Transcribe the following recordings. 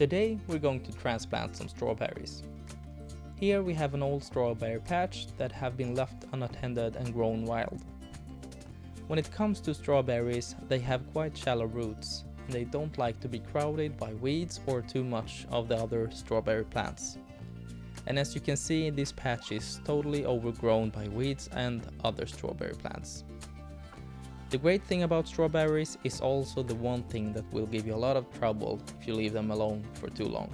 Today we're going to transplant some strawberries. Here we have an old strawberry patch that have been left unattended and grown wild. When it comes to strawberries, they have quite shallow roots and they don't like to be crowded by weeds or too much of the other strawberry plants. And as you can see, this patch is totally overgrown by weeds and other strawberry plants. The great thing about strawberries is also the one thing that will give you a lot of trouble if you leave them alone for too long.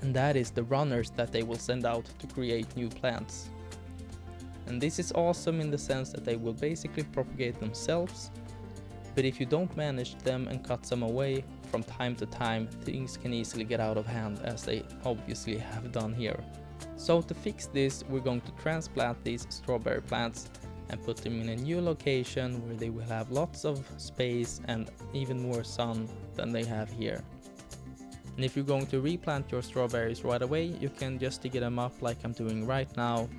And that is the runners that they will send out to create new plants. And this is awesome in the sense that they will basically propagate themselves, but if you don't manage them and cut some away from time to time, things can easily get out of hand, as they obviously have done here. So to fix this, we're going to transplant these strawberry plants and put them in a new location where they will have lots of space and even more sun than they have here. And if you're going to replant your strawberries right away, you can just dig them up like I'm doing right now.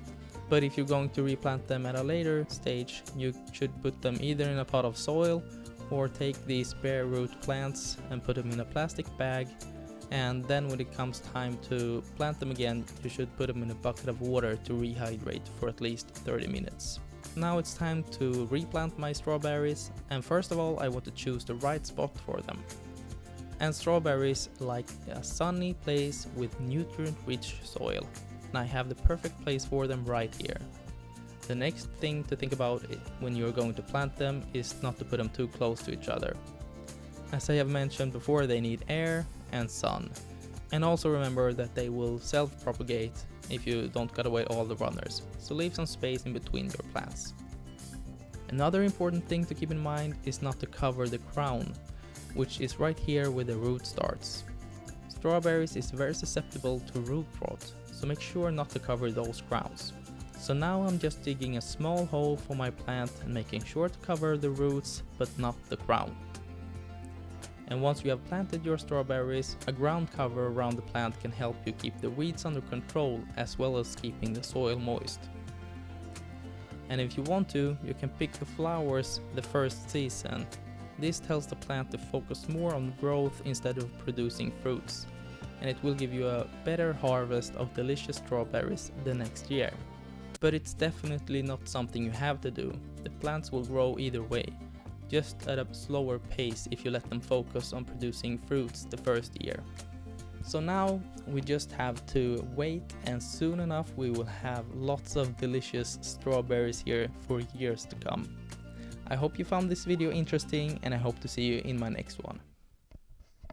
But if you're going to replant them at a later stage, you should put them either in a pot of soil or take these bare root plants and put them in a plastic bag, and then when it comes time to plant them again, you should put them in a bucket of water to rehydrate for at least 30 minutes. Now it's time to replant my strawberries, and first of all I want to choose the right spot for them. And strawberries like a sunny place with nutrient-rich soil, and I have the perfect place for them right here. The next thing to think about when you're going to plant them is not to put them too close to each other. As I have mentioned before, they need air and sun. And also remember that they will self-propagate if you don't cut away all the runners, so leave some space in between your plants. Another important thing to keep in mind is not to cover the crown, which is right here where the root starts. Strawberries is very susceptible to root rot, so make sure not to cover those crowns. So now I'm just digging a small hole for my plant and making sure to cover the roots but not the crown. And once you have planted your strawberries, a ground cover around the plant can help you keep the weeds under control as well as keeping the soil moist. And if you want to, you can pick the flowers the first season. This tells the plant to focus more on growth instead of producing fruits, and it will give you a better harvest of delicious strawberries the next year. But it's definitely not something you have to do. The plants will grow either way, just at a slower pace if you let them focus on producing fruits the first year. So now we just have to wait, and soon enough we will have lots of delicious strawberries here for years to come. I hope you found this video interesting, and I hope to see you in my next one.